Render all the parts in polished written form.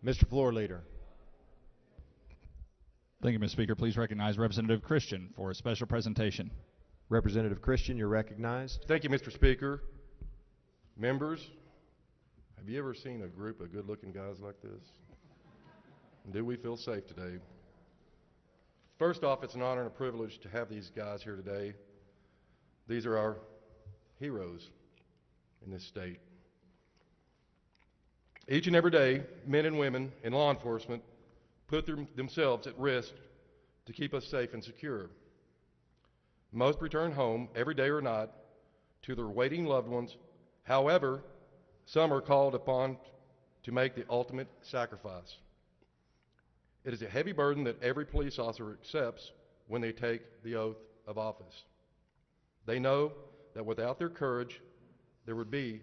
Mr. Floor Leader. Thank you, Mr. Speaker. Please recognize Representative Christian for a special presentation. Representative Christian, you're recognized. Thank you, Mr. Speaker. Members, have you ever seen a group of good-looking guys like this? Do we feel safe today? First off, it's an honor and a privilege to have these guys here today. These are our heroes in this state. Each and every day, men and women in law enforcement put themselves at risk to keep us safe and secure. Most return home, every day or not, to their waiting loved ones. However, some are called upon to make the ultimate sacrifice. It is a heavy burden that every police officer accepts when they take the oath of office. They know that without their courage, there would be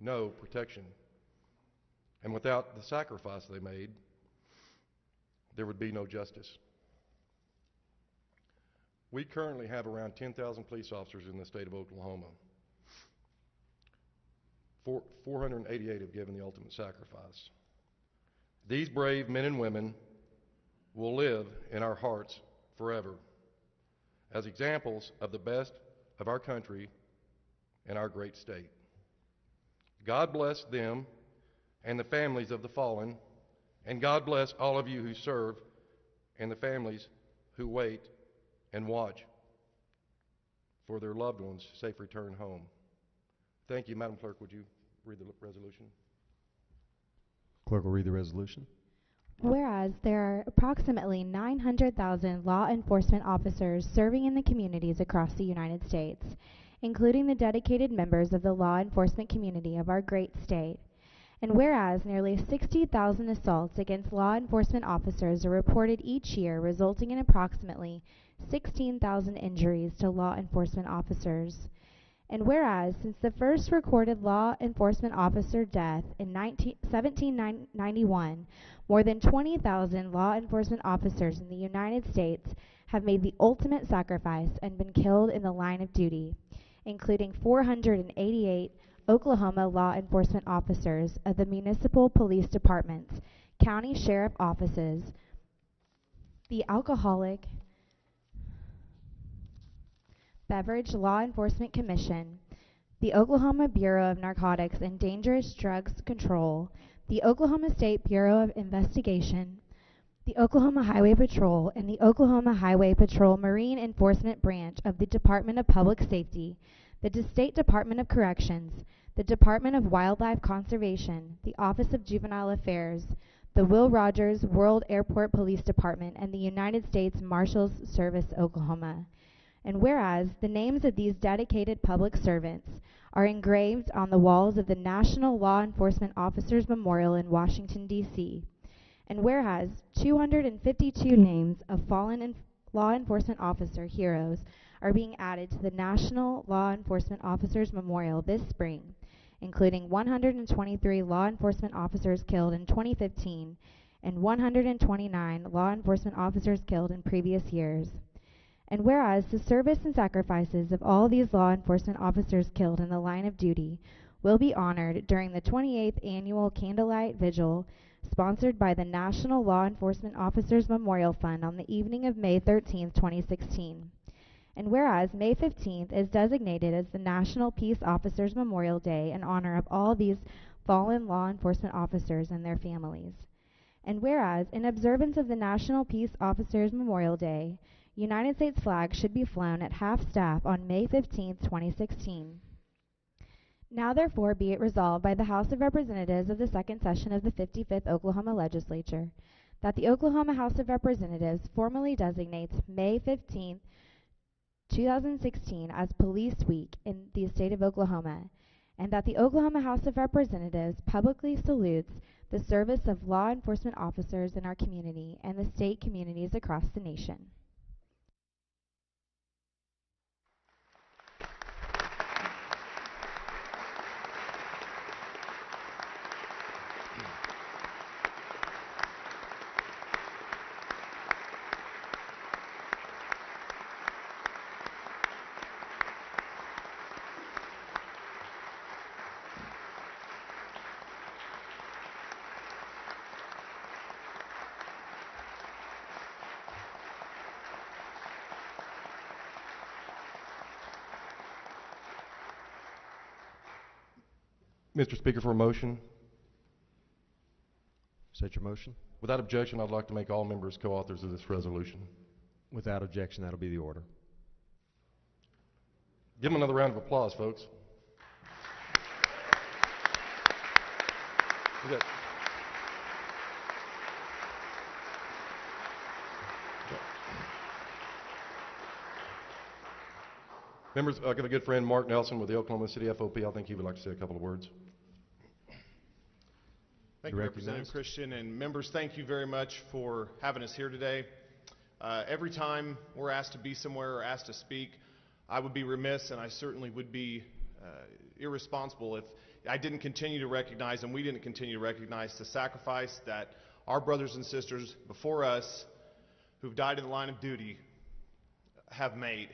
no protection. And without the sacrifice they made, there would be no justice. We currently have around 10,000 police officers in the state of Oklahoma. 488 have given the ultimate sacrifice. These brave men and women will live in our hearts forever as examples of the best of our country and our great state. God bless them and the families of the fallen, and God bless all of you who serve and the families who wait and watch for their loved ones' safe return home. Thank you. Madam Clerk, would you read the resolution? Clerk will read the resolution. Whereas there are approximately 900,000 law enforcement officers serving in the communities across the United States, including the dedicated members of the law enforcement community of our great state. And whereas nearly 60,000 assaults against law enforcement officers are reported each year, resulting in approximately 16,000 injuries to law enforcement officers. And whereas since the first recorded law enforcement officer death in 1791, more than 20,000 law enforcement officers in the United States have made the ultimate sacrifice and been killed in the line of duty, including 488 Oklahoma law enforcement officers of the municipal police departments, county sheriff offices, the Alcoholic Beverage Law Enforcement Commission, the Oklahoma Bureau of Narcotics and Dangerous Drugs Control, the Oklahoma State Bureau of Investigation, the Oklahoma Highway Patrol, and the Oklahoma Highway Patrol Marine Enforcement Branch of the Department of Public Safety, the State Department of Corrections, the Department of Wildlife Conservation, the Office of Juvenile Affairs, the Will Rogers World Airport Police Department, and the United States Marshals Service Oklahoma. And whereas the names of these dedicated public servants are engraved on the walls of the National Law Enforcement Officers Memorial in Washington, D.C., and whereas 252 names of fallen law enforcement officer heroes are being added to the National Law Enforcement Officers Memorial this spring, including 123 law enforcement officers killed in 2015 and 129 law enforcement officers killed in previous years. And whereas the service and sacrifices of all these law enforcement officers killed in the line of duty will be honored during the 28th Annual Candlelight Vigil sponsored by the National Law Enforcement Officers Memorial Fund on the evening of May 13, 2016. And whereas May 15th is designated as the National Peace Officers Memorial Day in honor of all these fallen law enforcement officers and their families. And whereas, in observance of the National Peace Officers Memorial Day, United States flags should be flown at half-staff on May 15, 2016. Now therefore be it resolved by the House of Representatives of the second session of the 55th Oklahoma Legislature that the Oklahoma House of Representatives formally designates May 15, 2016 as Police Week in the state of Oklahoma, and that the Oklahoma House of Representatives publicly salutes the service of law enforcement officers in our community and the state communities across the nation. Mr. Speaker, for a motion. Is that your motion? Without objection, I'd like to make all members co-authors of this resolution. Without objection, that'll be the order. Give them another round of applause, folks. Okay. Members, I've got a good friend, Mark Nelson, with the Oklahoma City FOP. I think he would like to say a couple of words. Thank you, You're Representative recognized. Christian. And members, thank you very much for having us here today. Every time we're asked to be somewhere or asked to speak, I would be remiss, and I certainly would be irresponsible if I didn't continue to recognize, and we didn't continue to recognize, the sacrifice that our brothers and sisters before us who've died in the line of duty have made.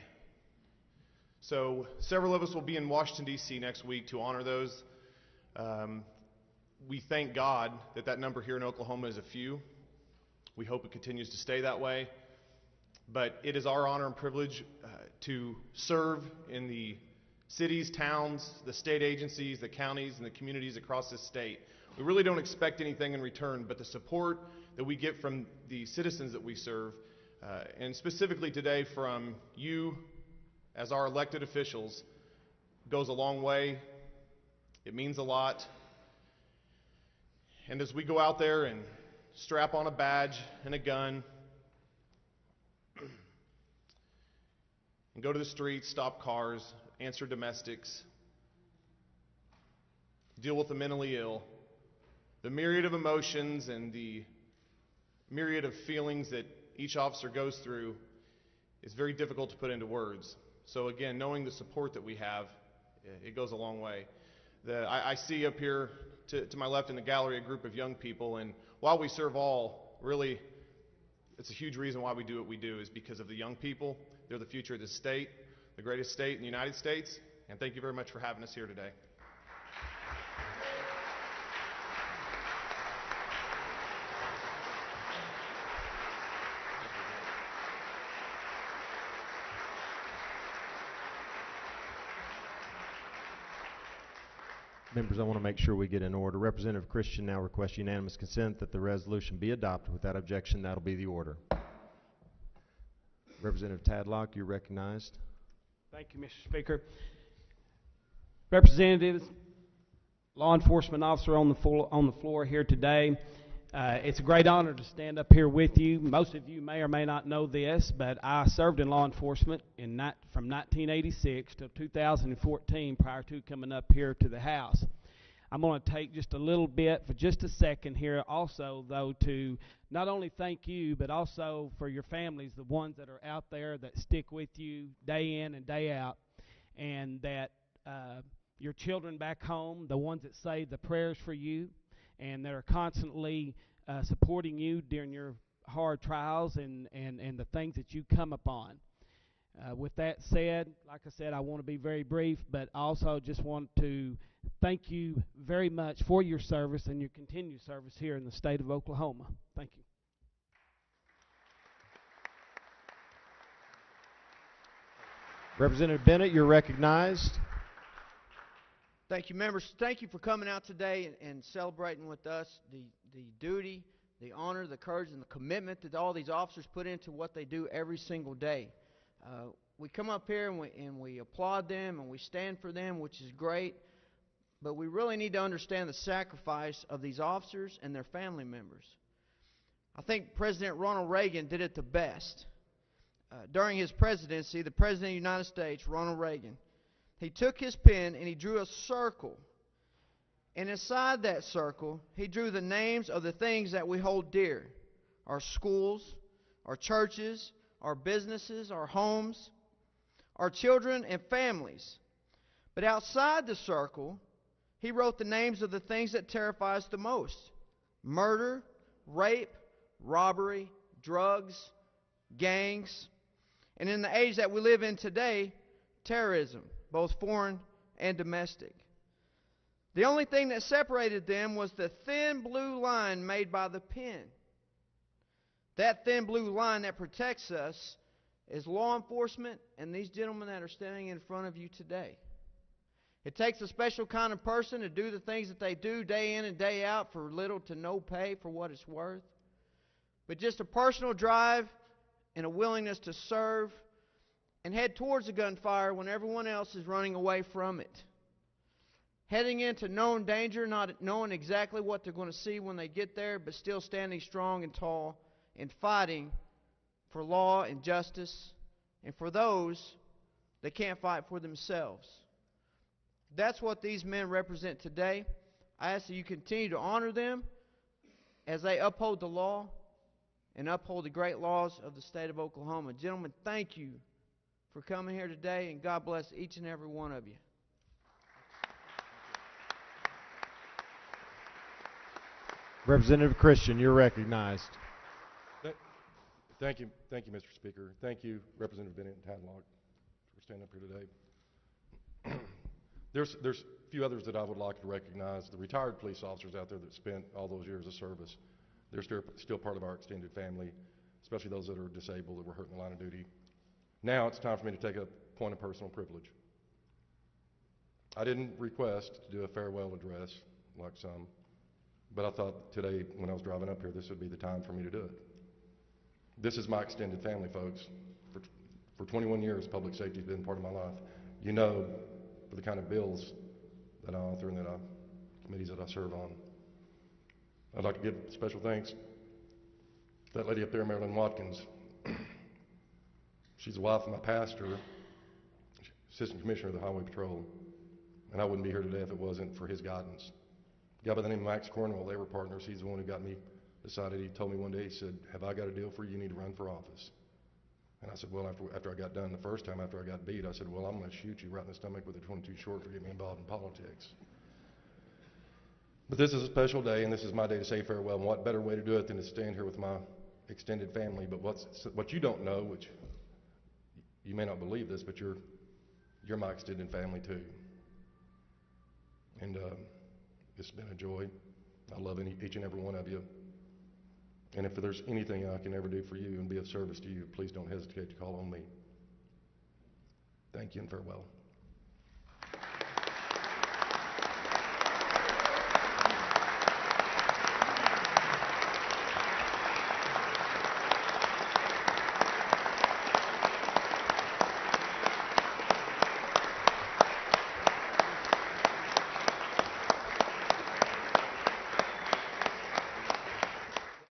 So several of us will be in Washington, D.C. next week to honor those. We thank God that that number here in Oklahoma is a few. We hope it continues to stay that way. But it is our honor and privilege to serve in the cities, towns, the state agencies, the counties, and the communities across this state. We really don't expect anything in return, but the support that we get from the citizens that we serve, and specifically today from you as our elected officials, goes a long way. It means a lot. And as we go out there and strap on a badge and a gun and go to the streets, stop cars, answer domestics, deal with the mentally ill, the myriad of emotions and the myriad of feelings that each officer goes through is very difficult to put into words. So again, knowing the support that we have, it goes a long way. I see up here to my left in the gallery a group of young people, and while we serve all, really, it's a huge reason why we do what we do is because of the young people. They're the future of this state, the greatest state in the United States, and thank you very much for having us here today. Members, I want to make sure we get in order. Representative Christian now requests unanimous consent that the resolution be adopted. Without objection, that'll be the order. Representative Tadlock, you're recognized. Thank you, Mr. Speaker. Representatives, law enforcement officer on the floor here today. It's a great honor to stand up here with you. Most of you may or may not know this, but I served in law enforcement from 1986 to 2014 prior to coming up here to the House. I'm going to take just a little bit for just a second here also, though, to not only thank you, but also for your families, the ones that are out there that stick with you day in and day out, and that your children back home, the ones that say the prayers for you, and that are constantly supporting you during your hard trials and the things that you come upon. With that said, like I said, I want to be very brief, but also just want to thank you very much for your service and your continued service here in the state of Oklahoma. Thank you. Representative Bennett, you're recognized. Thank you, members. Thank you for coming out today and celebrating with us the duty, the honor, the courage, and the commitment that all these officers put into what they do every single day. We come up here and we applaud them and we stand for them, which is great, but we really need to understand the sacrifice of these officers and their family members. I think President Ronald Reagan did it the best. During his presidency, the President of the United States, Ronald Reagan, he took his pen and he drew a circle. And inside that circle, he drew the names of the things that we hold dear. Our schools, our churches, our businesses, our homes, our children and families. But outside the circle, he wrote the names of the things that terrify us the most. Murder, rape, robbery, drugs, gangs, and in the age that we live in today, terrorism, both foreign and domestic. The only thing that separated them was the thin blue line made by the pen. That thin blue line that protects us is law enforcement and these gentlemen that are standing in front of you today. It takes a special kind of person to do the things that they do day in and day out for little to no pay for what it's worth. But just a personal drive and a willingness to serve and head towards the gunfire when everyone else is running away from it. Heading into known danger, not knowing exactly what they're going to see when they get there, but still standing strong and tall and fighting for law and justice and for those that can't fight for themselves. That's what these men represent today. I ask that you continue to honor them as they uphold the law and uphold the great laws of the state of Oklahoma. Gentlemen, thank you for coming here today, and God bless each and every one of you. Representative Christian, you're recognized. Thank you, Mr. Speaker. Thank you, Representative Bennett and Tadlock, for standing up here today. There's a few others that I would like to recognize. The retired police officers out there that spent all those years of service, they're still part of our extended family, especially those that are disabled that were hurt in the line of duty. Now it's time for me to take a point of personal privilege. I didn't request to do a farewell address like some, but I thought today when I was driving up here this would be the time for me to do it. This is my extended family, folks. For 21 years, public safety has been part of my life. You know, for the kind of bills that I author and committees that I serve on. I'd like to give special thanks to that lady up there, Marilyn Watkins. She's the wife of my pastor, assistant commissioner of the Highway Patrol, and I wouldn't be here today if it wasn't for his guidance. A guy by the name of Max Cornwell, they were partners. He's the one who got me decided. He told me one day, he said, "Have I got a deal for you? You need to run for office." And I said, well, after I got done the first time, after I got beat, I said, well, I'm going to shoot you right in the stomach with a 22 short for getting me involved in politics. But this is a special day, and this is my day to say farewell. And what better way to do it than to stand here with my extended family? But what you don't know, which you may not believe this, but you're my extended family too. And it's been a joy. I love each and every one of you. And if there's anything I can ever do for you and be of service to you, please don't hesitate to call on me. Thank you and farewell.